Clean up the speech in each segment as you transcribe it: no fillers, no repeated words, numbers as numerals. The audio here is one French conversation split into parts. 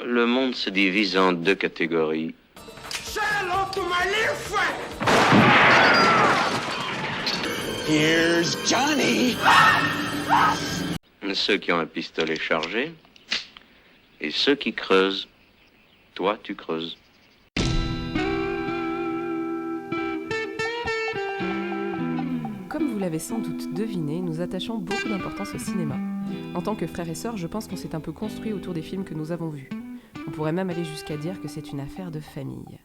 Le monde se divise en deux catégories. Here's Johnny! Ceux qui ont un pistolet chargé et ceux qui creusent. Toi, tu creuses. Comme vous l'avez sans doute deviné, nous attachons beaucoup d'importance au cinéma. En tant que frères et sœurs, je pense qu'on s'est un peu construit autour des films que nous avons vus. On pourrait même aller jusqu'à dire que c'est une affaire de famille.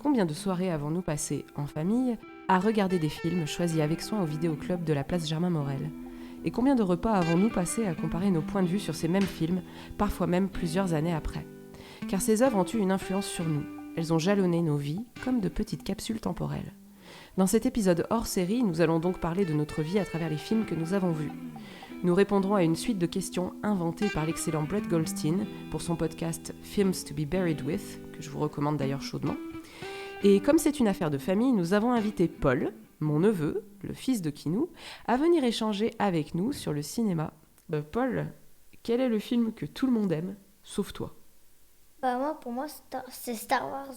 Combien de soirées avons-nous passées en famille à regarder des films choisis avec soin au vidéoclub de la place Germain-Morel ? Et combien de repas avons-nous passé à comparer nos points de vue sur ces mêmes films, parfois même plusieurs années après ? Car ces œuvres ont eu une influence sur nous. Elles ont jalonné nos vies comme de petites capsules temporelles. Dans cet épisode hors série, nous allons donc parler de notre vie à travers les films que nous avons vus. Nous répondrons à une suite de questions inventées par l'excellent Brett Goldstein pour son podcast Films to be Buried With, que je vous recommande d'ailleurs chaudement. Et comme c'est une affaire de famille, nous avons invité Paul, mon neveu, le fils de Kinou, à venir échanger avec nous sur le cinéma. Paul, quel est le film que tout le monde aime, sauf toi ? Pour moi, c'est Star Wars,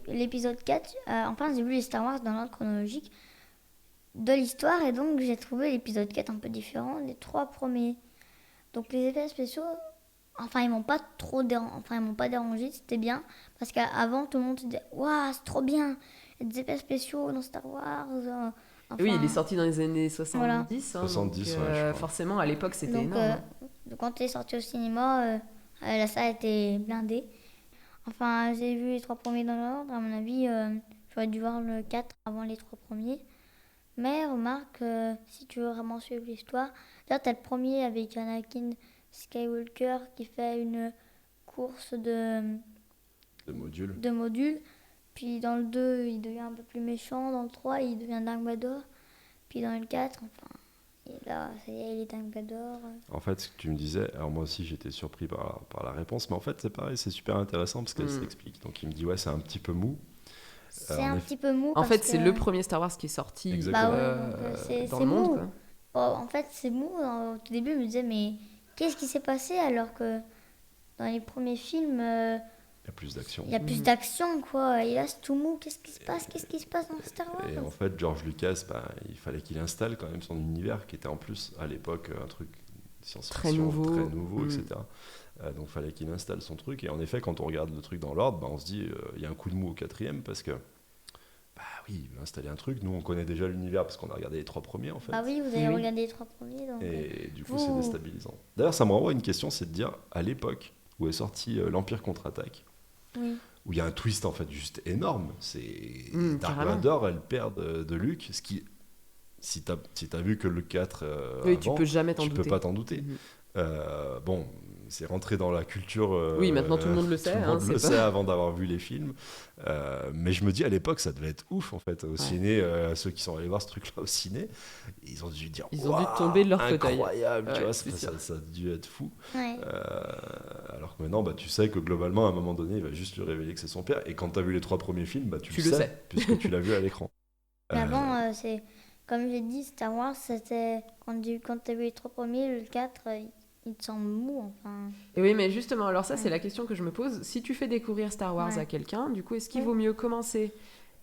l'épisode 4. Enfin, j'ai vu les Star Wars dans l'ordre chronologique de l'histoire, et donc j'ai trouvé l'épisode 4 un peu différent des 3 premiers. Donc les effets spéciaux, ils m'ont pas dérangé, c'était bien, parce qu'avant tout le monde se disait « Waouh, c'est trop bien, il y a des effets spéciaux dans Star Wars ». Oui, il est sorti dans les années 70. Voilà. 70, donc, ouais, forcément, à l'époque, c'était donc, énorme. Quand il est sorti au cinéma, la salle était blindée. J'ai vu les 3 premiers dans l'ordre. À mon avis, j'aurais dû voir le 4 avant les 3 premiers. Mais remarque, si tu veux vraiment suivre l'histoire, d'ailleurs, t'as le premier avec Anakin Skywalker qui fait une course de modules. Puis dans le 2, il devient un peu plus méchant. Dans le 3, il devient Dark Vador. Puis dans le 4, et là, ça y est, il est Dark Vador. En fait, ce que tu me disais, alors moi aussi j'étais surpris par la réponse, mais en fait c'est pareil, c'est super intéressant parce qu'elle s'explique. Donc il me dit ouais, c'est un petit peu mou. C'est un petit peu mou. En fait, c'est le premier Star Wars qui est sorti dans le monde. Mou. En fait, c'est mou. Au tout début, je me disais, mais qu'est-ce qui s'est passé alors que dans les premiers films, il y a plus d'action. Il y a plus d'action, quoi. Et là, c'est tout mou. Qu'est-ce qui se passe dans Star Wars ? Et en fait, George Lucas, il fallait qu'il installe quand même son univers, qui était en plus, à l'époque, un truc science-fiction très nouveau, etc. Donc, il fallait qu'il installe son truc. Et en effet, quand on regarde le truc dans l'ordre, on se dit, il y a un coup de mou au 4e, parce que, il veut installer un truc. Nous, on connaît déjà l'univers, parce qu'on a regardé les 3 premiers, en fait. Oui, vous avez regardé les 3 premiers. Donc... Et du coup, c'est déstabilisant. D'ailleurs, ça me renvoie à une question, c'est de dire, à l'époque où est sorti l'Empire contre-attaque, où il y a un twist en fait juste énorme, c'est Dark Vador, elle perd de Luke, ce qui, si t'as vu que le 4 avant, tu peux jamais t'en douter. Tu peux pas t'en douter. C'est rentré dans la culture. Maintenant tout le monde le sait. Tout le monde le sait avant d'avoir vu les films. Mais je me dis à l'époque, ça devait être ouf en fait au ciné. Ceux qui sont allés voir ce truc-là au ciné, ils ont dû dire. Ils ont dû tomber de leur fauteuil. Incroyable, tu vois, ça a dû être fou. Ouais. Alors que maintenant, tu sais que globalement, à un moment donné, il va juste lui révéler que c'est son père. Et quand tu as vu les 3 premiers films, tu le sais, puisque tu l'as vu à l'écran. Mais avant, c'est comme j'ai dit, Star Wars, c'était quand tu as vu les 3 premiers, le 4. Il te semble mou, Et oui, mais justement, alors ça, c'est la question que je me pose. Si tu fais découvrir Star Wars à quelqu'un, du coup, est-ce qu'il vaut mieux commencer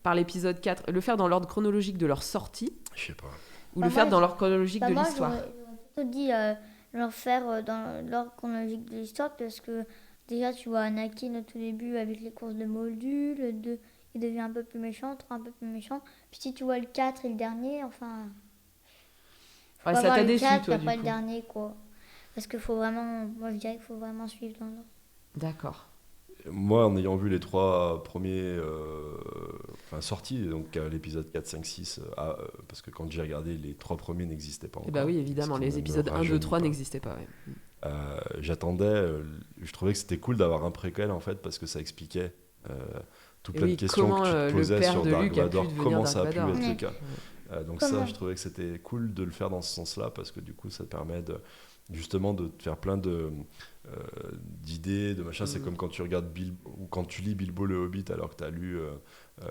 par l'épisode 4, le faire dans l'ordre chronologique de leur sortie ? Je sais pas. Ou le faire dans l'ordre chronologique de l'histoire ? J'aurais plutôt dit leur faire dans l'ordre chronologique de l'histoire, parce que déjà, tu vois Anakin au tout début avec les courses de modules, le 2, il devient un peu plus méchant, le 3 un peu plus méchant. Puis si tu vois le 4 et le dernier, ça t'a déçu, toi, t'as du pas coup. le dernier, quoi. Parce qu'il faut vraiment, moi je dirais qu'il faut vraiment suivre dans l'ordre. D'accord. Moi, en ayant vu les 3 premiers sortis, donc l'épisode 4, 5, 6, parce que quand j'ai regardé, les 3 premiers n'existaient pas encore. Oui, évidemment, les épisodes 1, 2, 3 n'existaient pas. J'attendais, je trouvais que c'était cool d'avoir un préquel en fait, parce que ça expliquait tout plein de questions que tu te posais sur Dark Vador, comment ça a pu être le cas. Donc ça, je trouvais que c'était cool de le faire dans ce sens-là, parce que du coup, ça permet justement de te faire plein d'idées, de machin. C'est comme quand tu regardes ou quand tu lis Bilbo le Hobbit alors que tu as lu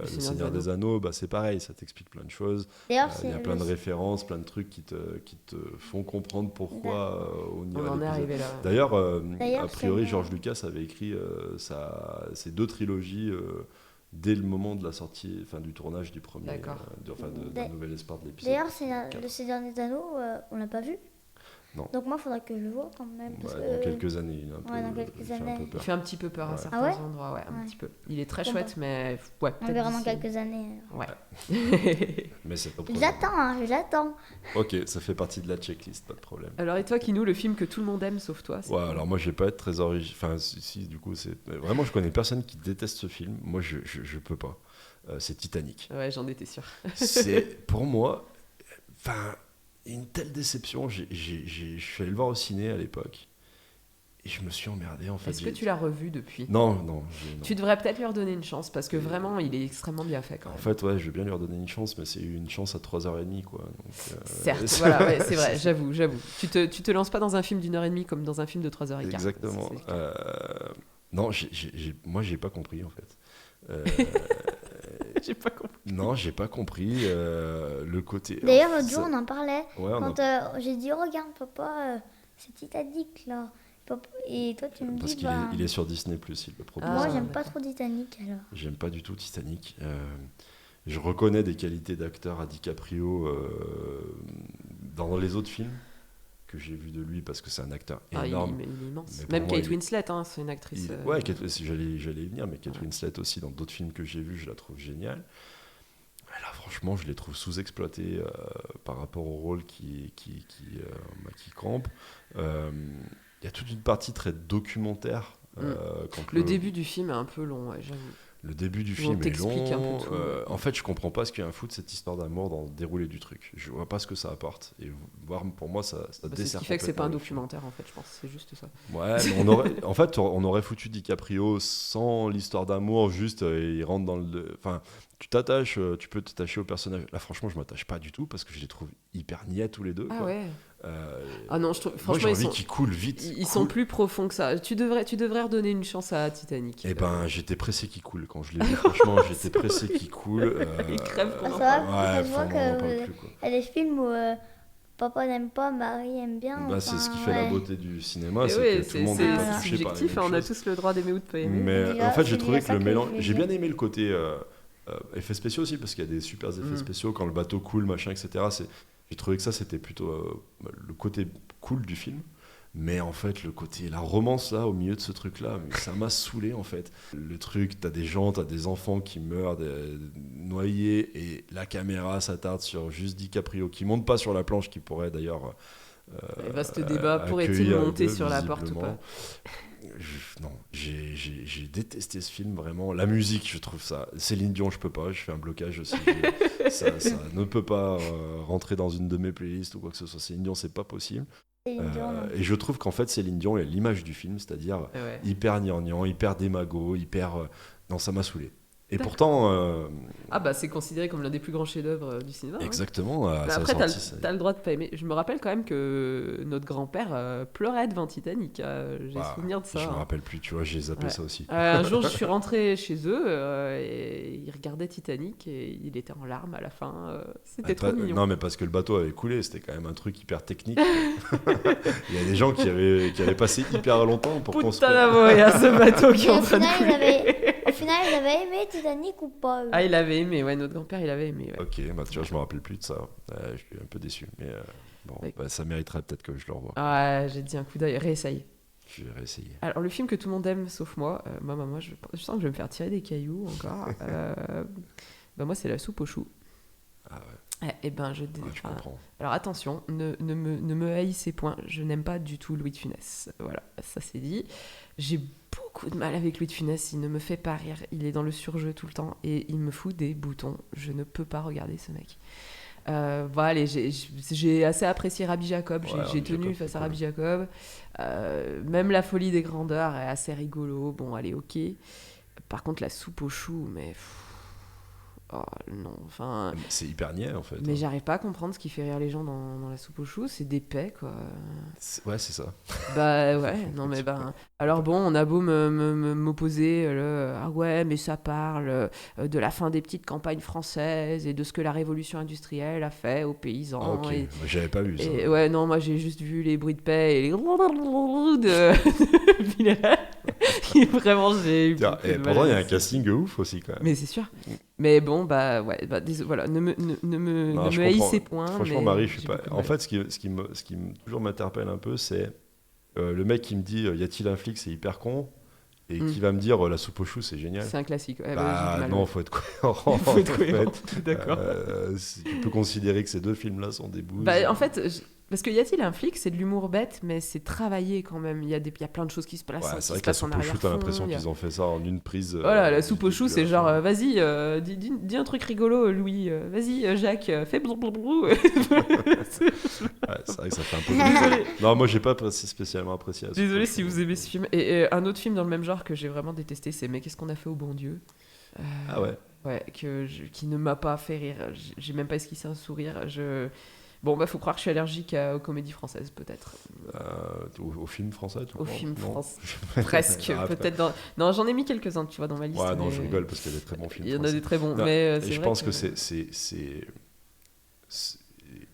Le Seigneur des Anneaux, c'est pareil, ça t'explique plein de choses. Il y a plein de références, plein de trucs qui te font comprendre pourquoi on en est arrivé là. D'ailleurs, a priori, George Lucas avait écrit ces 2 trilogies dès le moment de la sortie, du tournage du premier, de Nouvel Espoir de l'épisode. D'ailleurs, Le Seigneur des Anneaux, on l'a pas vu. Non. Donc moi, il faudrait que je le voie quand même. Parce dans quelques années. Il fait un petit peu peur à certains endroits, un petit peu. Il est très chouette, mais on verra dans quelques années. Ouais. Mais c'est pas je l'attends. Ok, ça fait partie de la checklist, pas de problème. Alors et toi, Kinou, le film que tout le monde aime sauf toi, alors moi, je vais pas être très original. Enfin, si, du coup, c'est vraiment, je connais personne qui déteste ce film. Moi, je peux pas. C'est Titanic. Ouais, j'en étais sûr. C'est pour moi, une telle déception. Je suis allé le voir au ciné à l'époque et je me suis emmerdé en fait. Est-ce que tu l'as revu depuis ? Non. Tu devrais peut-être lui redonner une chance parce que vraiment il est extrêmement bien fait quand même. En fait, je vais bien lui redonner une chance, mais c'est une chance à 3h30 quoi. Donc, certes, voilà, c'est vrai, j'avoue. Tu te lances pas dans un film d'1h30 comme dans un film de 3h15. Exactement. Non, moi j'ai pas compris en fait. J'ai pas compris. Non, j'ai pas compris le côté. D'ailleurs, l'autre jour, on en parlait. Quand j'ai dit, regarde, papa, c'est Titanic, là. Et toi, tu me dis. Parce qu'il est sur Disney+, il le propose. Moi, j'aime pas trop Titanic, alors. J'aime pas du tout Titanic. Je reconnais des qualités d'acteur à DiCaprio dans les autres films que j'ai vu de lui parce que c'est un acteur énorme. Il est immense. Même Kate Winslet, c'est une actrice. J'allais y venir, mais Kate Winslet aussi, dans d'autres films que j'ai vus, je la trouve géniale. Là, franchement, je les trouve sous-exploités par rapport au rôle qui campe. Il y a toute une partie très documentaire. Le début du film est un peu long, j'avoue. Le début du film est long. En fait, je comprends pas ce qu'il y a un fou de cette histoire d'amour dans le déroulé du truc. Je vois pas ce que ça apporte. Et pour moi, ça dessert. C'est ce qui fait que c'est pas un documentaire, en fait, je pense. C'est juste ça. Ouais, mais on aurait foutu DiCaprio sans l'histoire d'amour, juste il rentre dans le. Enfin, tu peux t'attacher au personnage. Là, franchement, je m'attache pas du tout parce que je les trouve hyper niais tous les deux. Ah quoi. Ouais. Non, je trouve, franchement, moi, j'ai envie qu'ils coulent vite. Ils sont plus profonds que ça. Tu devrais redonner une chance à Titanic. J'étais pressé qu'il coule quand je l'ai vu. Franchement, j'étais pressé qu'il coule. Il crève pendant je vois qu'il y a des films où papa n'aime pas, Marie aime bien. C'est ce qui fait la beauté du cinéma, c'est que tout le monde est pas touché par les mêmes choses. On a tous le droit d'aimer ou de pas aimer. Mais en fait, j'ai trouvé que le mélange. J'ai bien aimé le côté effets spéciaux aussi, parce qu'il y a des super effets spéciaux quand le bateau coule, machin, etc. J'ai trouvé que ça, c'était plutôt le côté cool du film. Mais en fait, la romance là, au milieu de ce truc-là, ça m'a saoulé en fait. Le truc, t'as des enfants qui meurent noyés et la caméra s'attarde sur juste DiCaprio qui monte pas sur la planche, qui pourrait d'ailleurs. Vaste débat, pourrait-il monter sur la porte ou pas ? J'ai détesté ce film vraiment. La musique, je trouve ça. Céline Dion, je peux pas. Je fais un blocage aussi. ça ne peut pas rentrer dans une de mes playlists ou quoi que ce soit. Céline Dion, c'est pas possible. Et je trouve qu'en fait, Céline Dion est l'image du film, c'est-à-dire hyper gnangnan, hyper démago, non, ça m'a saoulé. Et pourtant. C'est considéré comme l'un des plus grands chefs-d'œuvre du cinéma. Exactement. Après, t'as le droit de pas aimer. Je me rappelle quand même que notre grand-père pleurait devant Titanic. J'ai souvenir de ça. Je me rappelle plus, tu vois, j'ai zappé ça aussi. Un jour, je suis rentré chez eux et ils regardaient Titanic et il était en larmes à la fin. C'était trop mignon. Non, mais parce que le bateau avait coulé, c'était quand même un truc hyper technique. Il y a des gens qui avaient passé hyper longtemps pour construire. Putain, il y a ce bateau qui est en train de couler. Au final, il avait aimé Titanic ou pas ? Il avait aimé, notre grand-père, il avait aimé. Ouais. Ok, tu vois, je me rappelle plus de ça. Je suis un peu déçu, mais ça mériterait peut-être que je le revoie. J'ai dit un coup d'œil, réessaye. Je vais réessayer. Alors, le film que tout le monde aime, sauf moi, je sens que je vais me faire tirer des cailloux encore. Moi, c'est La soupe aux choux. Ah ouais. Je comprends. Alors attention, ne me haïssez point, je n'aime pas du tout Louis de Funès. Voilà, ça c'est dit. J'ai beaucoup de mal avec Louis de Funès, il ne me fait pas rire, il est dans le surjeu tout le temps et il me fout des boutons. Je ne peux pas regarder ce mec. J'ai assez apprécié Rabbi Jacob, j'ai tenu face à Rabbi Jacob. Même La folie des grandeurs est assez rigolo. Bon, allez, ok. Par contre, La soupe aux choux, mais... Oh, non, enfin... C'est hyper niais, en fait. Mais j'arrive pas à comprendre ce qui fait rire les gens dans la soupe aux choux, c'est des paix, quoi. Ouais, c'est ça. Bah ouais, non mais alors bon, on a beau m'opposer, ah ouais, mais ça parle de la fin des petites campagnes françaises et de ce que la révolution industrielle a fait aux paysans. Ok, j'avais pas vu ça. Et ouais, non, moi j'ai juste vu les bruits de paix et les de Villarreal. Et vraiment, j'ai eu Tiens, et pourtant, il y a un casting ouf aussi, quand même. Mais c'est sûr. Mais bon, désolé, voilà, ne me haïssez point. Franchement, mais Marie, je suis pas. En fait, ce qui toujours m'interpelle un peu, c'est le mec qui me dit y a-t-il un flic, c'est hyper con, et qui va me dire la soupe aux choux, c'est génial. C'est un classique. Ouais, non, faut être cohérent. Faut être cohérent. D'accord. Tu peux considérer que ces deux films-là sont des bouses. En fait. Parce que y a-t-il un flic, c'est de l'humour bête, mais c'est travaillé quand même. Il y a plein de choses qui se passent. Ouais, c'est vrai que la soupe aux choux, t'as l'impression qu'ils ont fait ça en une prise. Voilà, la soupe aux choux, c'est genre, vas-y, dis un truc rigolo, Louis. Vas-y, Jacques, fais blablabla. C'est vrai que ça fait un peu. Désolé. Non, moi, j'ai pas spécialement apprécié. Désolé si vous aimez ce film. Et un autre film dans le même genre que j'ai vraiment détesté, c'est Mais qu'est-ce qu'on a fait au bon Dieu. Ah ouais. Ouais, qui ne m'a pas fait rire. J'ai même pas esquissé un sourire. Bon, faut croire que je suis allergique aux comédies françaises, peut-être. Au film français, tout Au film français. Presque, peut-être. Non, j'en ai mis quelques-uns, tu vois, dans ma liste. Ouais, non, je rigole parce qu'il y a des très bons films. Il y en a des très bons, mais c'est je vrai pense que c'est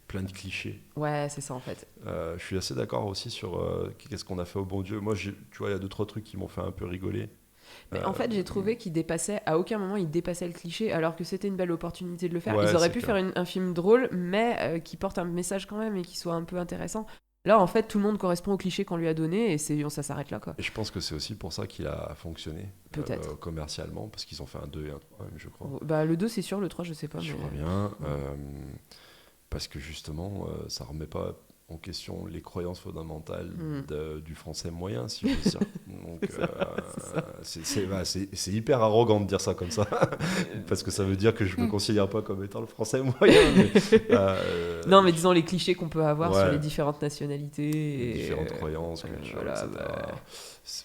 plein de clichés. Ouais, c'est ça, en fait. Je suis assez d'accord aussi sur qu'est-ce qu'on a fait au bon Dieu. Moi, tu vois, il y a 2-3 trucs qui m'ont fait un peu rigoler. Mais en fait, j'ai trouvé à aucun moment, il dépassait le cliché, alors que c'était une belle opportunité de le faire. Ouais, ils auraient pu faire un film drôle, mais qui porte un message quand même et qui soit un peu intéressant. Là, en fait, tout le monde correspond au cliché qu'on lui a donné et ça s'arrête là, quoi. Et je pense que c'est aussi pour ça qu'il a fonctionné. Peut-être. Commercialement, parce qu'ils ont fait un 2 et un 3, même, je crois. Le 2, c'est sûr, le 3, je sais pas. Je crois bien. Parce que justement, ça remet pas en question les croyances fondamentales du français moyen, si je veux dire. Donc, c'est hyper arrogant de dire ça comme ça, parce que ça veut dire que je me considère pas comme étant le français moyen. Non, mais disons les clichés qu'on peut avoir sur les différentes nationalités. Les différentes croyances, cultures, etc.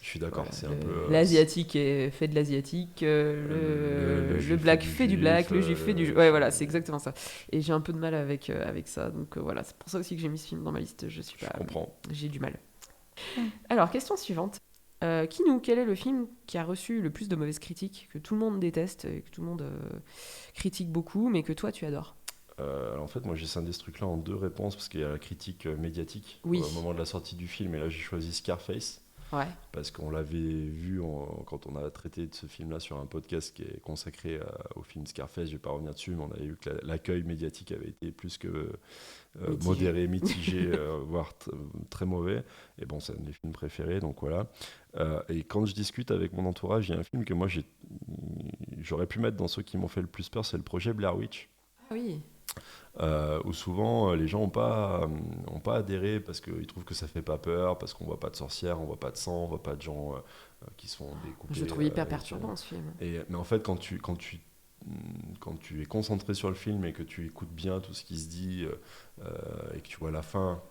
Je suis d'accord, c'est un peu... L'asiatique fait de l'asiatique, le black fait du black, le juif fait du juif. Ouais, voilà, c'est exactement ça. Et j'ai un peu de mal avec ça, donc voilà, c'est pour ça aussi que j'ai mis ce film dans ma liste. Je comprends. J'ai du mal. Alors, question suivante. Kinou, quel est le film qui a reçu le plus de mauvaises critiques, que tout le monde déteste, et que tout le monde critique beaucoup, mais que toi tu adores? Alors en fait, moi j'ai scindé ce truc-là en 2 réponses, parce qu'il y a la critique médiatique au moment de la sortie du film, et là j'ai choisi Scarface. Ouais. Parce qu'on l'avait vu quand on a traité de ce film-là sur un podcast qui est consacré au film Scarface. Je ne vais pas revenir dessus, mais on avait vu que l'accueil médiatique avait été plus que modéré, mitigé, voire très mauvais. Et bon, c'est un de mes films préférés, donc voilà. Et quand je discute avec mon entourage, il y a un film que moi j'aurais pu mettre dans ceux qui m'ont fait le plus peur, c'est le projet Blair Witch. Ah oui. Où souvent les gens n'ont pas adhéré parce qu'ils trouvent que ça fait pas peur, parce qu'on voit pas de sorcières, on voit pas de sang, on voit pas de gens qui se font découper. Je le trouve hyper perturbant ce film. Mais en fait, quand tu es concentré sur le film et que tu écoutes bien tout ce qui se dit et que tu vois la fin,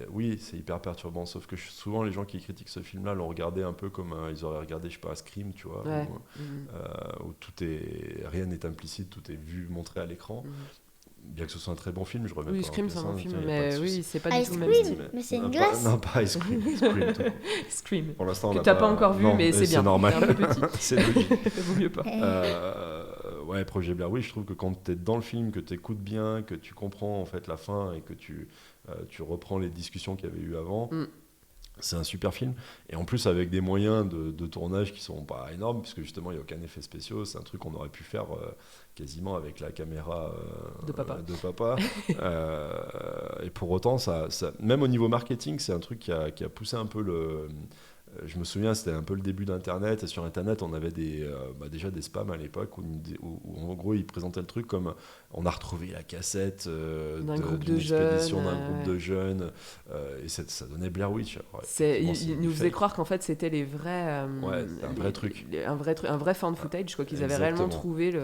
oui, c'est hyper perturbant. Sauf que souvent les gens qui critiquent ce film-là l'ont regardé un peu comme ils auraient regardé, je sais pas, Scream, tu vois, où rien n'est implicite, tout est vu, montré à l'écran. Bien que ce soit un très bon film, je remets pas. Scream, c'est un bon film, mais oui, c'est pas du tout le même style. Mais c'est une glace. Non, pas Ice Cream. Scream. Pour l'instant, que t'as pas encore vu, mais c'est bien. C'est normal. C'est un peu petit. C'est logique. Vaut mieux pas. Projet Blair Witch, je trouve que quand t'es dans le film, que t'écoutes bien, que tu comprends en fait la fin et que tu reprends les discussions qu'il y avait eu avant. C'est un super film, et en plus avec des moyens de tournage qui sont pas énormes, puisque justement il n'y a aucun effet spéciaux. C'est un truc qu'on aurait pu faire quasiment avec la caméra de papa. Et pour autant, ça, même au niveau marketing, c'est un truc qui a poussé un peu le... Je me souviens, c'était un peu le début d'Internet, et sur Internet, on avait déjà des spams à l'époque où en gros, ils présentaient le truc comme on a retrouvé la cassette d'une expédition d'un groupe de jeunes, et ça donnait Blair Witch. Ils nous faisaient croire qu'en fait, c'était les vrais... un vrai truc. Un vrai fan footage, quoi, qu'ils avaient réellement trouvé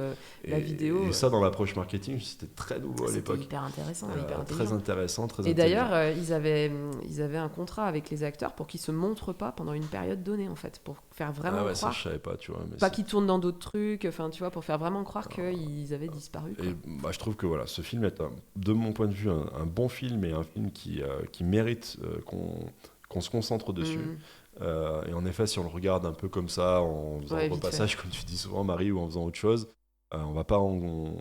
la vidéo. Et ça, dans l'approche marketing, c'était très nouveau à l'époque. C'était hyper intéressant. Très intéressant, très intelligent. Et d'ailleurs, ils avaient un contrat avec les acteurs pour qu'ils ne se montrent pas pendant une période donnée, en fait, pour faire vraiment croire. Ça, je savais pas, tu vois. Mais pas qu'ils tournent dans d'autres trucs, enfin, tu vois, pour faire vraiment croire qu'ils avaient disparu. Quoi. Et je trouve que voilà, ce film est, de mon point de vue, un bon film et un film qui mérite qu'on se concentre dessus. Et en effet, si on le regarde un peu comme ça, en faisant un repassage, comme tu dis souvent, Marie, ou en faisant autre chose, on va pas en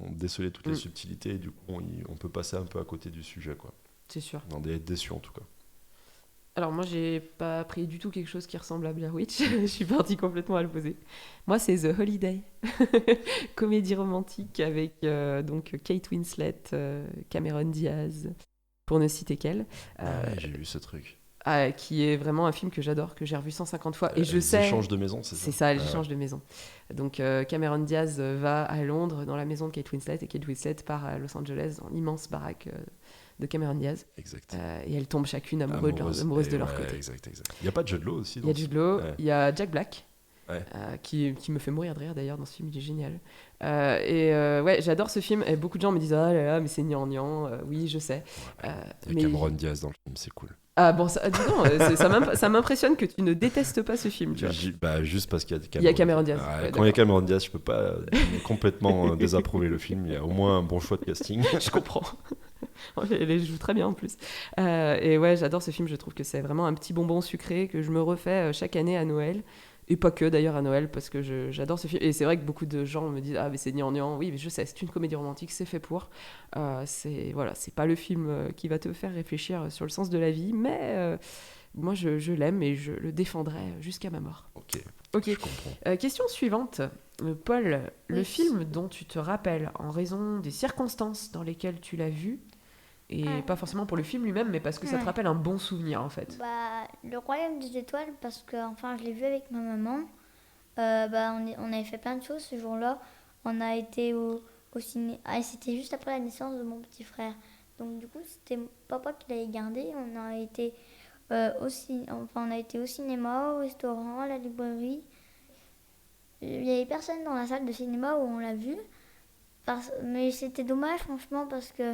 déceler toutes les subtilités, et du coup, on peut passer un peu à côté du sujet, quoi. C'est sûr. On est déçu, en tout cas. Alors moi, j'ai pas pris du tout quelque chose qui ressemble à Blair Witch. Je suis partie complètement à l'opposé. Moi, c'est The Holiday, comédie romantique avec donc Kate Winslet, Cameron Diaz, pour ne citer qu'elle. J'ai vu ce truc. Qui est vraiment un film que j'adore, que j'ai revu 150 fois. Et je sais... Les échanges de maison, c'est ça. C'est ça, les échanges de maison. Donc Cameron Diaz va à Londres dans la maison de Kate Winslet, et Kate Winslet part à Los Angeles dans l'immense baraque de Cameron Diaz. Exact. Et elles tombent chacune amoureuses de leur côté. Exact. Il n'y a pas Jude Law aussi. Il y a Jude Law, il y a Jack Black. Ouais. Qui me fait mourir de rire d'ailleurs dans ce film, il est génial. J'adore ce film. Et beaucoup de gens me disent ah là là, mais c'est gnangnan. Oui, je sais. Il y a Cameron Diaz dans le film, c'est cool. Ah bon, ça m'impressionne que tu ne détestes pas ce film, tu vois. Juste parce qu'il y a Cameron Diaz. Quand il y a Cameron Diaz, je peux pas complètement désapprouver le film. Il y a au moins un bon choix de casting. Je comprends. Elle joue très bien en plus. Et ouais, j'adore ce film. Je trouve que c'est vraiment un petit bonbon sucré que je me refais chaque année à Noël. Et pas que d'ailleurs à Noël, parce que j'adore ce film. Et c'est vrai que beaucoup de gens me disent ah mais c'est gnangnan. Oui, mais je sais, c'est une comédie romantique, c'est fait pour. C'est pas le film qui va te faire réfléchir sur le sens de la vie, mais moi je l'aime et je le défendrai jusqu'à ma mort. Ok. Je comprends. Question suivante, Paul. Le film dont tu te rappelles en raison des circonstances dans lesquelles tu l'as vu. Et pas forcément pour le film lui-même, mais parce que ça te rappelle un bon souvenir, en fait. Le Royaume des Étoiles, parce que je l'ai vu avec ma maman. On avait fait plein de choses ce jour-là. On a été au ciné. C'était juste après la naissance de mon petit frère. Donc du coup, c'était papa qui l'avait gardé. On a été au cinéma, au restaurant, à la librairie. Il n'y avait personne dans la salle de cinéma où on l'a vu. Mais c'était dommage, franchement, parce que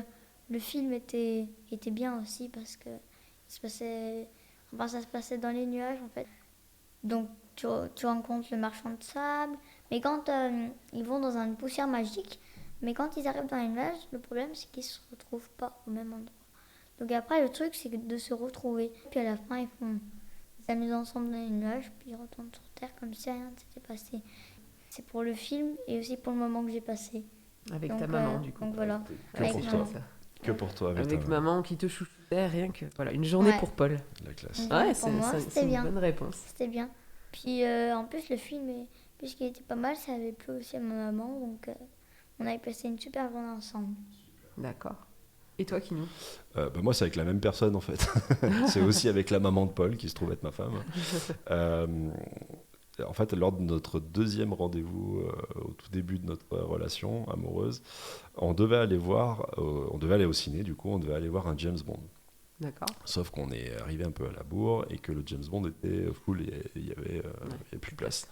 le film était bien aussi parce que ça se passait dans les nuages en fait. Donc tu rencontres le marchand de sable, mais quand ils vont dans une poussière magique, mais quand ils arrivent dans les nuages, le problème c'est qu'ils se retrouvent pas au même endroit. Donc après le truc c'est de se retrouver. Puis à la fin ils s'amusent ensemble dans les nuages, puis ils retournent sur Terre comme si rien ne s'était passé. C'est pour le film et aussi pour le moment que j'ai passé. Avec ta maman du coup. Donc voilà. Avec maman. Que pour toi avec maman qui te chouchoutait, rien que voilà, une journée pour Paul. La classe. Ouais, c'est une bonne réponse. C'était bien. Puis en plus le film, puisqu'il était pas mal, ça avait plu aussi à ma maman, donc on avait passé une super journée ensemble. D'accord. Et toi, Kinou ? Moi, c'est avec la même personne en fait. C'est aussi avec la maman de Paul qui se trouve être ma femme. En fait, lors de notre deuxième rendez-vous, au tout début de notre relation amoureuse, on devait aller au ciné, du coup, on devait aller voir un James Bond. D'accord. Sauf qu'on est arrivé un peu à la bourre et que le James Bond était full et il y avait plus de place.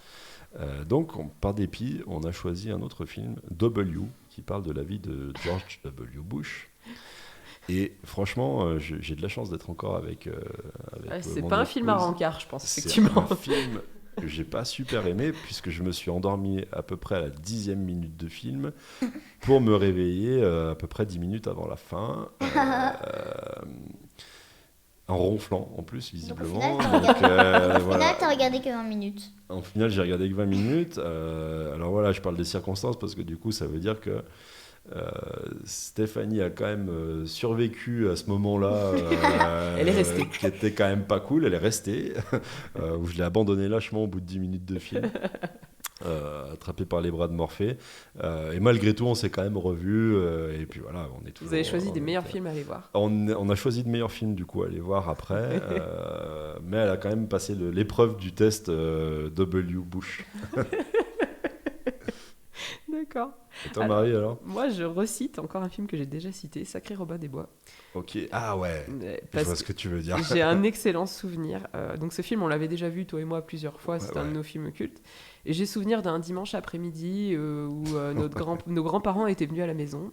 Donc, par dépit, on a choisi un autre film, W, qui parle de la vie de George W. Bush. Et franchement, j'ai de la chance d'être encore avec c'est mon pas un épouse. film à rencard, je pense, effectivement. C'est un film que j'ai pas super aimé, puisque je me suis endormi à peu près à la 10e minute de film pour me réveiller à peu près 10 minutes avant la fin. En ronflant, en plus, visiblement. Au final, t'as regardé que 20 minutes. En final, j'ai regardé que 20 minutes. Alors voilà, je parle des circonstances, parce que du coup, ça veut dire que Stéphanie a quand même survécu à ce moment-là. Elle est restée. Qui était quand même pas cool, elle est restée. Où je l'ai abandonné lâchement au bout de 10 minutes de film. Attrapé par les bras de Morphée. Et malgré tout, on s'est quand même revus. Et puis voilà, on est toujours. Vous avez choisi des meilleurs films à aller voir. On a choisi de meilleurs films, du coup, à aller voir après. Mais elle a quand même passé l'épreuve du test W. Bush. D'accord. Et toi, Marie, alors ? Moi, je recite encore un film que j'ai déjà cité, Sacré Robin des Bois. Ok. Ah ouais. Je vois ce que tu veux dire. J'ai un excellent souvenir. Donc ce film, on l'avait déjà vu, toi et moi, plusieurs fois. C'est un de nos films cultes. Et j'ai souvenir d'un dimanche après-midi où nos grands-parents étaient venus à la maison.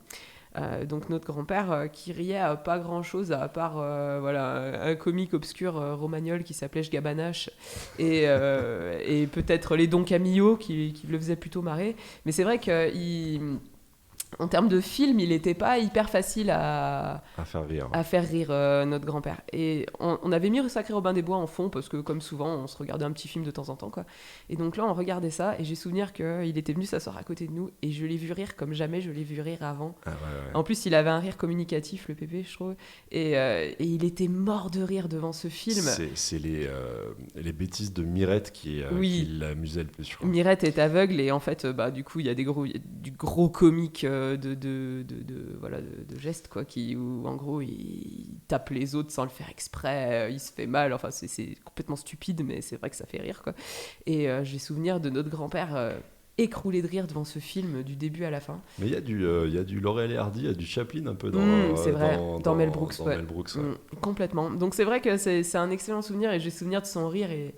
Donc notre grand-père qui riait à pas grand-chose à part un comique obscur romagnol qui s'appelait Gabanache et peut-être les Don Camillo qui le faisaient plutôt marrer. Mais c'est vrai en termes de film, il n'était pas hyper facile à faire rire notre grand-père. Et on avait mis Sacré Robin des Bois en fond, parce que comme souvent, on se regardait un petit film de temps en temps, quoi. Et donc là, on regardait ça, et j'ai souvenir qu'il était venu s'asseoir à côté de nous, et je l'ai vu rire comme jamais je l'ai vu rire avant. Ah, ouais. En plus, il avait un rire communicatif, le Pépé, je trouve. Et il était mort de rire devant ce film. C'est les bêtises de Mirette qui l'amusaient le plus, je crois. Mirette est aveugle, et en fait, du coup, il y a du gros comique de gestes quoi, où en gros il tape les autres sans le faire exprès, il se fait mal, enfin c'est complètement stupide mais c'est vrai que ça fait rire quoi. Et j'ai souvenir de notre grand-père écroulé de rire devant ce film du début à la fin. Mais il y a du Laurel et Hardy, il y a du Chaplin un peu c'est vrai, dans Mel Brooks, Mel Brooks ouais. Complètement, donc c'est vrai que c'est un excellent souvenir et j'ai souvenir de son rire et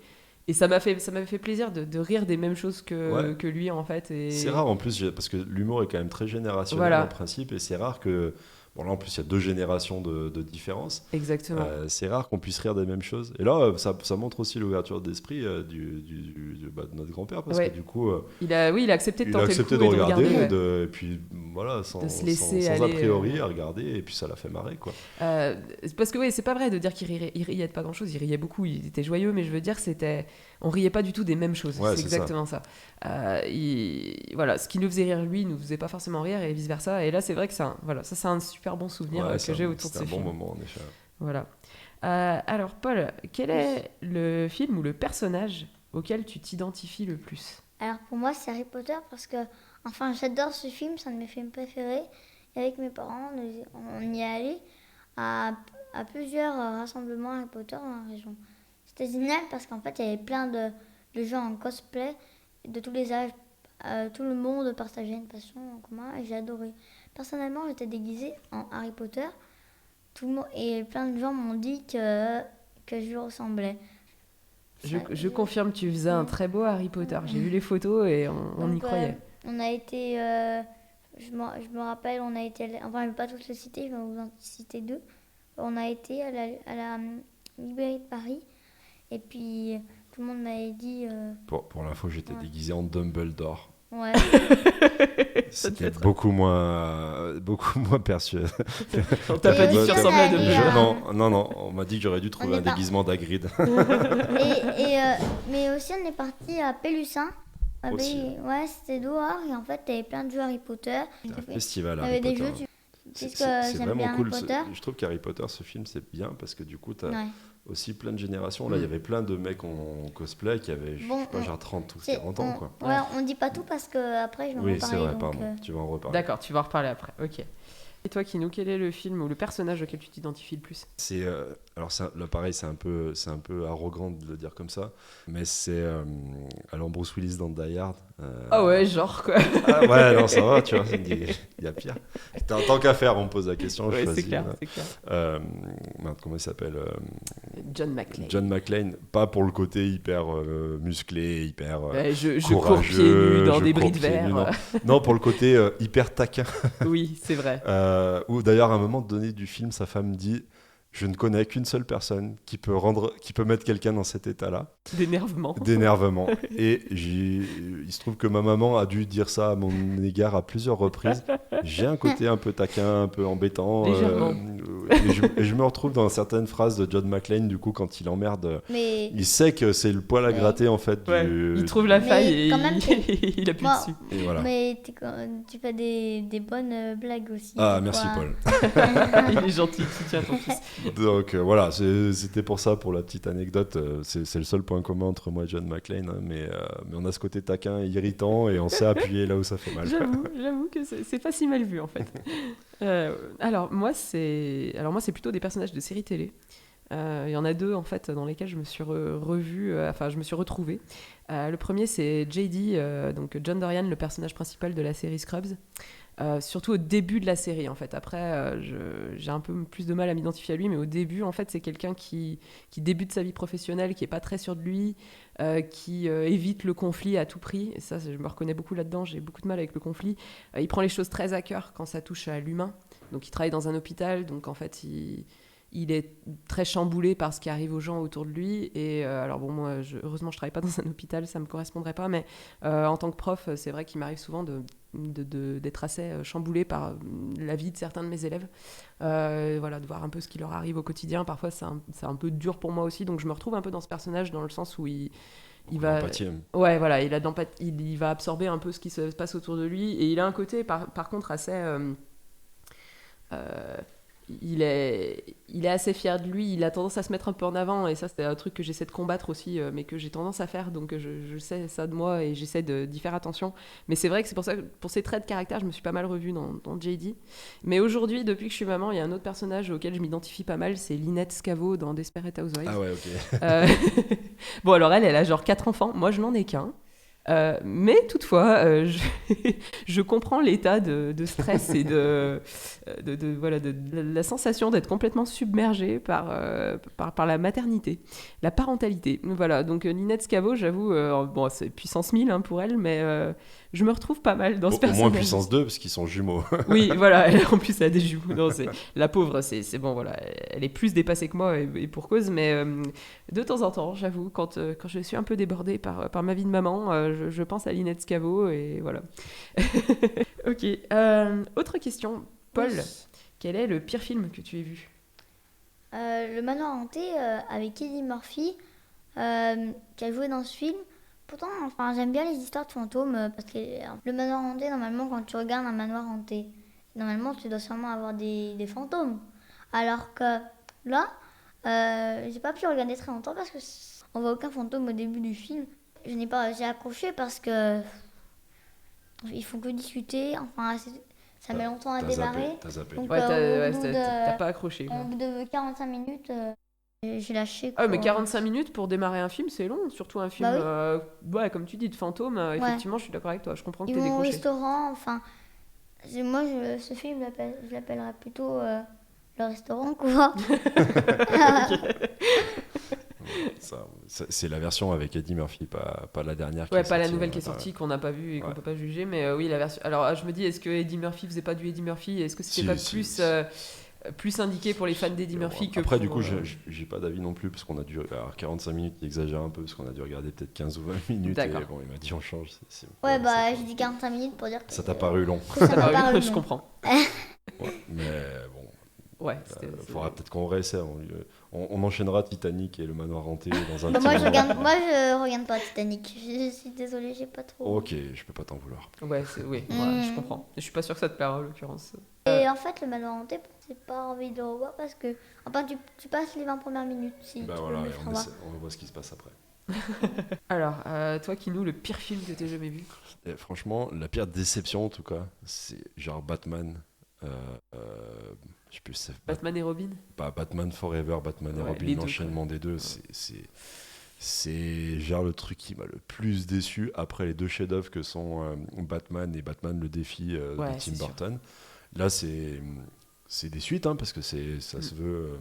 ça m'avait fait plaisir de rire des mêmes choses que lui en fait. Et... C'est rare en plus parce que l'humour est quand même très générationnel en principe et c'est rare que... Bon là en plus il y a 2 générations de différence. Exactement. C'est rare qu'on puisse rire des mêmes choses. Et là ça montre aussi l'ouverture d'esprit de notre grand-père parce que du coup... il a accepté de tenter le coup de regarder et et puis voilà sans aller, a priori à regarder et puis ça l'a fait marrer quoi. Parce que c'est pas vrai de dire qu'il riait de pas grand chose, il riait beaucoup, il était joyeux mais je veux dire on riait pas du tout des mêmes choses, c'est exactement ça. Ce qui nous faisait rire lui nous faisait pas forcément rire et vice versa et là c'est vrai que c'est un super bon souvenir que j'ai autour de ce film. C'est un bon moment en effet. Voilà. Alors Paul, quel est le film ou le personnage auquel tu t'identifies le plus ? Alors pour moi c'est Harry Potter parce que j'adore ce film, c'est un de mes films préférés. Et avec mes parents, on y est allé à plusieurs rassemblements Harry Potter dans la région. C'était génial parce qu'en fait il y avait plein de gens en cosplay de tous les âges. Tout le monde partageait une passion en commun et j'ai adoré. Personnellement, j'étais déguisée en Harry Potter. Tout le monde, et plein de gens m'ont dit que je lui ressemblais. Je confirme, tu faisais un très beau Harry Potter. J'ai vu les photos et on y croyait. On a été, je me rappelle, on a été, je ne vais pas tous les citer, je vais vous en citer 2. On a été à la librairie de Paris et puis tout le monde m'avait dit... Pour l'info, j'étais déguisé en Dumbledore. Ouais. C'était beaucoup moins perçu. On t'a pas dit que tu ressemblais à Dumbledore. Non, on m'a dit que j'aurais dû trouver un déguisement d'Hagrid. Mais aussi on est parti à Pélussin. Ouais, c'était dehors et en fait il y avait plein de jeux Harry Potter. C'était un festival Harry Potter. Des jeux, c'est vraiment cool. Je trouve qu'Harry Potter, ce film, c'est bien parce que du coup t'as aussi plein de générations. Là, il y avait plein de mecs en cosplay qui avaient genre 30 ou 40 ans. Quoi. Ouais, on dit pas tout parce que après je vais en reparler. Oui, c'est vrai, pardon. Tu vas en reparler. D'accord, tu vas en reparler après. Ok. Et toi, Kinou, quel est le film ou le personnage auquel tu t'identifies le plus ? Alors là, pareil, c'est un peu arrogant de le dire comme ça, mais c'est Bruce Willis dans Die Hard. Ah ouais, genre quoi. Ah ouais, non, ça va, tu vois, il y a pire. Tant qu'à faire, on me pose la question, je choisis. C'est clair. Comment il s'appelle John McClane. Pas pour le côté hyper musclé, hyper je courageux. Cours pieds nus dans des bris de verre. Non, pour le côté hyper taquin. Oui, c'est vrai. Où d'ailleurs, à un moment donné du film, sa femme dit... Je ne connais qu'une seule personne qui peut mettre quelqu'un dans cet état-là. D'énervement. Et il se trouve que ma maman a dû dire ça à mon égard à plusieurs reprises. J'ai un côté un peu taquin, un peu embêtant. Et je me retrouve dans certaines phrases de John McClane, du coup, quand il emmerde. Il sait que c'est le poil à gratter, en fait. Il trouve la faille et il appuie dessus. Et voilà. Mais tu fais des bonnes blagues aussi. Ah, merci Paul. Il est gentil, tu tiens ton fils. Donc voilà, c'était pour ça, pour la petite anecdote. C'est le seul point commun entre moi et John McClane, hein, mais on a ce côté taquin, irritant, et on sait appuyer là où ça fait mal. J'avoue que c'est pas si mal vu en fait. Alors moi c'est plutôt des personnages de séries télé. Il y en a 2 en fait dans lesquels je me suis je me suis retrouvée. Le premier c'est JD, donc John Dorian, le personnage principal de la série Scrubs. surtout au début de la série en fait. Après, j'ai un peu plus de mal à m'identifier à lui, mais au début en fait c'est quelqu'un qui débute sa vie professionnelle, qui est pas très sûr de lui, qui évite le conflit à tout prix. Et ça, je me reconnais beaucoup là-dedans, j'ai beaucoup de mal avec le conflit. Il prend les choses très à cœur quand ça touche à l'humain. Donc il travaille dans un hôpital, donc en fait il est très chamboulé par ce qui arrive aux gens autour de lui. Et alors bon, moi, heureusement, je travaille pas dans un hôpital, ça me correspondrait pas, mais en tant que prof, c'est vrai qu'il m'arrive souvent d'être assez chamboulé par la vie de certains de mes élèves. Voilà, de voir un peu ce qui leur arrive au quotidien. Parfois, c'est un peu dur pour moi aussi, donc je me retrouve un peu dans ce personnage, dans le sens où il va... Ouais, voilà, il va absorber un peu ce qui se passe autour de lui. Et il a un côté, par contre, assez... il est assez fier de lui, il a tendance à se mettre un peu en avant, et ça c'est un truc que j'essaie de combattre aussi, mais que j'ai tendance à faire, donc je sais ça de moi et j'essaie d'y faire attention. Mais c'est vrai que c'est pour ça que pour ces traits de caractère je me suis pas mal revue dans JD. Mais aujourd'hui, depuis que je suis maman, il y a un autre personnage auquel je m'identifie pas mal, c'est Lynette Scavo dans Desperate Housewives. Ah ouais, ok. Bon, alors elle a genre 4 enfants, moi je n'en ai qu'un. Mais toutefois, je comprends l'état de stress et de la sensation d'être complètement submergée par la maternité, la parentalité. Voilà, donc Lynette Scavo, j'avoue, bon, c'est puissance 1000 hein, pour elle, mais je me retrouve pas mal dans ce personnage. Au moins puissance 2, parce qu'ils sont jumeaux. Oui, voilà, en plus elle a des jumeaux. Non, la pauvre, c'est bon, voilà, elle est plus dépassée que moi et pour cause, mais de temps en temps, j'avoue, quand je suis un peu débordée par ma vie de maman, je pense à Lynette Scavo et voilà. Ok, autre question. Paul, oui. Quel est le pire film que tu aies vu ? Le Manoir hanté avec Eddie Murphy, qui a joué dans ce film. Pourtant, enfin, j'aime bien les histoires de fantômes, parce que le manoir hanté, normalement, quand tu regardes un manoir hanté, normalement, tu dois sûrement avoir des fantômes. Alors que là, j'ai pas pu regarder très longtemps parce que on voit aucun fantôme au début du film. J'ai accroché parce que ils font que discuter. Enfin, ça met longtemps à démarrer. T'as zappé. Donc, ouais, t'as pas accroché. Au bout de 45 minutes, j'ai lâché. Ah, mais 45 minutes pour démarrer un film, c'est long. Surtout un film, bah oui. Ouais, comme tu dis, de fantômes. Effectivement, je suis d'accord avec toi. Je comprends que t'aies décroché. Au restaurant, enfin, moi, ce film, je l'appellerais plutôt le restaurant, quoi. Ça, c'est la version avec Eddie Murphy, pas la dernière. Ouais, pas la nouvelle qui est sortie, qu'on n'a pas vue et qu'on peut pas juger, mais oui, la version. Alors, je me dis, est-ce que Eddie Murphy faisait pas du Eddie Murphy ? Est-ce que c'était plus indiqué pour les fans d'Eddie Murphy que après, pour... du coup, j'ai pas d'avis non plus, parce qu'on a dû... Alors, 45 minutes, il exagère un peu, parce qu'on a dû regarder peut-être 15 ou 20 minutes. D'accord. Et bon, il m'a dit on change. Ouais, bah, j'ai dit 45 minutes pour dire que... Ça t'a paru long. Ça m'a paru long. Je comprends. Ouais, mais bon... Ouais, faudra peut-être qu'on réessaie. On enchaînera Titanic et le manoir hanté dans un moi, je regarde pas Titanic. Je suis désolée, j'ai pas trop. Ok, je peux pas t'en vouloir. Ouais, je comprends. Je suis pas sûre que ça te plaira en l'occurrence. Et en fait, le manoir hanté, j'ai pas envie de le revoir parce que enfin, tu passes les 20 premières minutes. Si bah tu voilà, veux on voit ce qui se passe après. Alors, toi Kinou, le pire film que t'aies jamais vu ? Et franchement, la pire déception en tout cas, c'est genre Batman. Je sais plus, Batman et Robin ? Batman Forever, Batman et Robin, l'enchaînement des deux, c'est genre le truc qui m'a le plus déçu après les deux chefs-d'œuvre que sont Batman et Batman le défi de Tim Burton. Sûr. Là, c'est des suites, hein, parce que ça se veut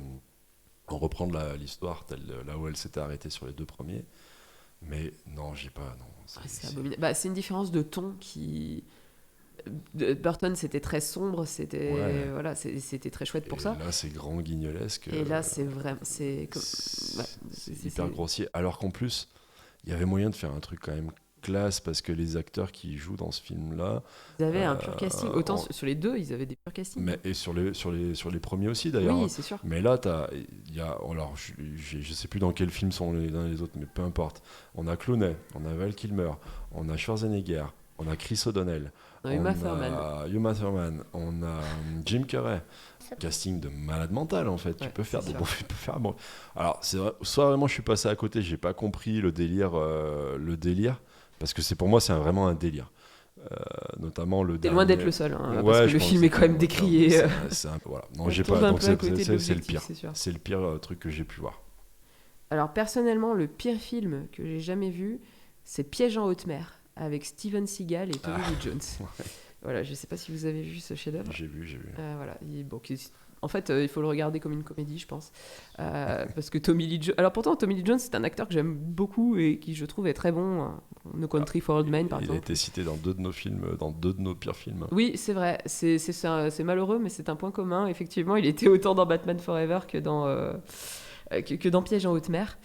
reprendre l'histoire telle là où elle s'était arrêtée sur les deux premiers. Mais non, j'ai pas. Non, c'est abominable. Bah, c'est une différence de ton qui. Burton, c'était très sombre, c'était très chouette pour ça. Là, c'est grand guignolesque. Et là, c'est vraiment, c'est hyper grossier. Alors qu'en plus, il y avait moyen de faire un truc quand même classe, parce que les acteurs qui jouent dans ce film-là, ils avaient un pur casting. Autant sur les deux, ils avaient des purs castings. Mais et sur les premiers aussi d'ailleurs. Oui, c'est sûr. Mais là, alors je sais plus dans quel film sont les uns et les autres, mais peu importe. On a Clooney, on a Val Kilmer, on a Schwarzenegger, on a Chris O'Donnell. On a Uma Thurman, on a Jim Carrey. Casting de malade mental en fait. Tu peux faire bon. Alors c'est vrai, soit vraiment je suis passé à côté, j'ai pas compris le délire, parce que pour moi c'est vraiment un délire. Notamment le. T'es loin d'être le seul, hein, parce que le film est quand même décrié. Voilà. Non, j'ai pas. Donc c'est le pire. C'est le pire truc que j'ai pu voir. Alors personnellement, le pire film que j'ai jamais vu, c'est Piège en haute mer, avec Steven Seagal et Tommy Lee Jones. Voilà, je sais pas si vous avez vu ce chef-d'œuvre. J'ai vu. Voilà, en fait, il faut le regarder comme une comédie, je pense. Parce que Tommy Lee Jones... Alors pourtant, Tommy Lee Jones, c'est un acteur que j'aime beaucoup et qui, je trouve, est très bon. No Country for Old Men, par exemple. Il a été cité dans 2 de nos films, dans 2 de nos pires films. Oui, c'est vrai. C'est malheureux, mais c'est un point commun. Effectivement, il était autant dans Batman Forever que dans Piège en haute mer.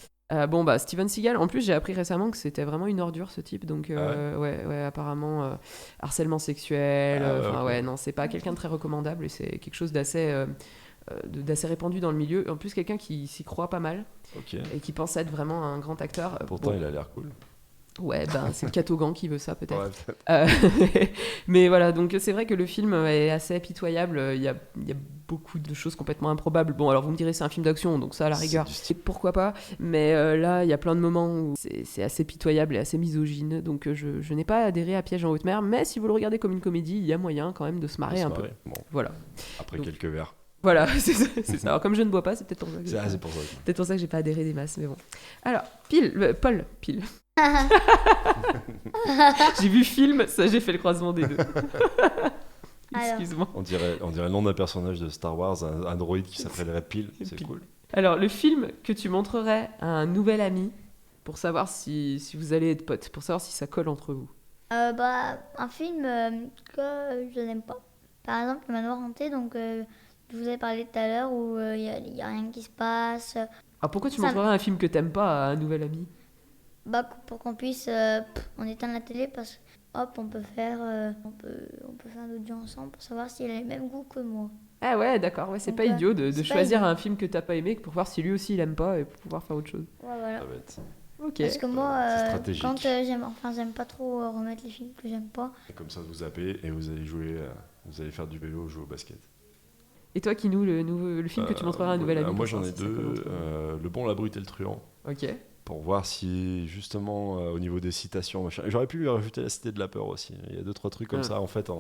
Steven Seagal, en plus j'ai appris récemment que c'était vraiment une ordure ce type, donc ouais, apparemment harcèlement sexuel, non, c'est pas quelqu'un de très recommandable et c'est quelque chose d'assez répandu dans le milieu. En plus quelqu'un qui s'y croit pas mal et qui pense être vraiment un grand acteur. Pourtant il a l'air cool. Ouais, c'est le Catogan qui veut ça peut-être. Ouais, mais voilà, donc c'est vrai que le film est assez pitoyable. Il y a beaucoup de choses complètement improbables. Bon, alors vous me direz c'est un film d'action, donc ça à la rigueur, pourquoi pas. Mais là, il y a plein de moments où c'est assez pitoyable et assez misogyne. Donc je n'ai pas adhéré à Piège en haute mer, mais si vous le regardez comme une comédie, il y a moyen quand même de se marrer un peu. Bon. Voilà. Après quelques verres. Voilà, c'est ça. Alors comme je ne bois pas, c'est peut-être pour ça que c'est pour ça. Peut-être pour ça que j'ai pas adhéré des masses, mais bon. Alors, Paul. J'ai vu film, ça j'ai fait le croisement des deux. Excuse-moi. On dirait le nom d'un personnage de Star Wars, un droïde qui s'appellerait Pile, c'est cool. Alors, le film que tu montrerais à un nouvel ami pour savoir si vous allez être potes, pour savoir si ça colle entre vous. Un film que je n'aime pas. Par exemple, Le Manoir hanté, donc je vous ai parlé tout à l'heure où il y a rien qui se passe. Alors pourquoi tu montrerais un film que t'aimes pas à un nouvel ami ? Pour qu'on puisse on éteint la télé parce que on peut faire on peut faire un audio ensemble pour savoir s'il a les mêmes goûts que moi. Ah ouais, d'accord, ouais, c'est pas idiot de choisir un film que t'as pas aimé pour voir si lui aussi il aime pas et pour pouvoir faire autre chose. Ouais, voilà. Ça va être... Ok. Parce que moi quand j'aime pas trop remettre les films que j'aime pas. Et comme ça vous zappez et vous allez jouer vous allez faire du vélo, jouer au basket. Et toi Kinou, le film que tu montreras à un nouvel ami? Moi j'en ai 2, Le Bon, la Brute et le Truand. Ok. Pour voir si, justement, au niveau des citations, j'aurais pu lui rajouter La Cité de la Peur aussi. Il y a 2-3 trucs comme ça, en fait,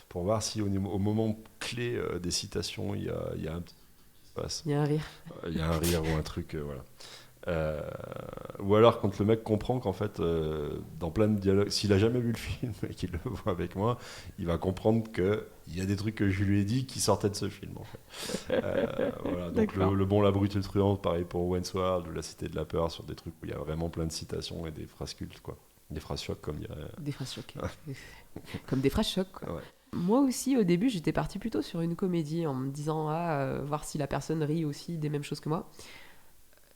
pour voir si au moment clé des citations, il y a un petit passe. Il y a un rire. Il y a un rire ou un truc, voilà. Ou alors quand le mec comprend qu'en fait, dans plein de dialogues, s'il a jamais vu le film et qu'il le voit avec moi, il va comprendre qu'il y a des trucs que je lui ai dit qui sortaient de ce film, en fait. Voilà, donc le Bon, la Brute et le Truand, pareil pour Wayne's World ou La Cité de la Peur, sur des trucs où il y a vraiment plein de citations et des phrases cultes, quoi. Des phrases chocs, comme dirait... Des phrases chocs. Comme des phrases chocs, quoi. Ouais. Moi aussi, au début, j'étais partie plutôt sur une comédie en me disant voir si la personne rit aussi des mêmes choses que moi.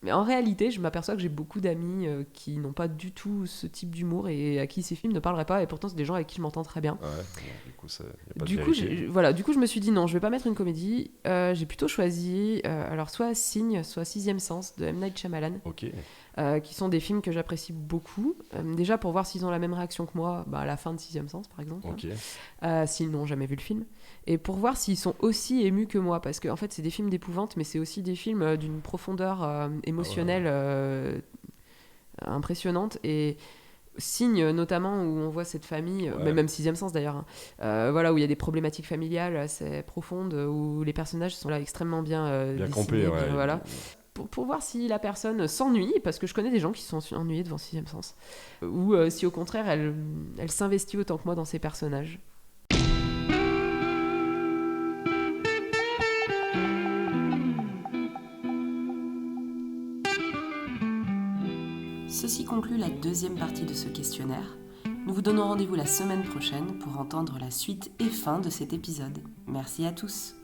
Mais en réalité, je m'aperçois que j'ai beaucoup d'amis qui n'ont pas du tout ce type d'humour et à qui ces films ne parleraient pas. Et pourtant, c'est des gens avec qui je m'entends très bien. Ouais, du coup, ça, y a pas du de coup, vérité. du coup, je me suis dit non, je vais pas mettre une comédie. J'ai plutôt choisi alors soit Signe, soit Sixième Sens de M. Night Shyamalan. Ok. Qui sont des films que j'apprécie beaucoup. Déjà pour voir s'ils ont la même réaction que moi à la fin de Sixième Sens, par exemple. Ok. S'ils n'ont jamais vu le film. Et pour voir s'ils sont aussi émus que moi. Parce que en fait, c'est des films d'épouvante, mais c'est aussi des films d'une profondeur émotionnelle impressionnante. Et Signe, notamment, où on voit cette famille, même Sixième Sens d'ailleurs, où il y a des problématiques familiales assez profondes, où les personnages sont là extrêmement bien dessinés. Campés, ouais. Voilà. Pour voir si la personne s'ennuie, parce que je connais des gens qui se sont ennuyés devant Sixième Sens, ou si au contraire elle s'investit autant que moi dans ses personnages. Ceci conclut la deuxième partie de ce questionnaire. Nous vous donnons rendez-vous la semaine prochaine pour entendre la suite et fin de cet épisode. Merci à tous.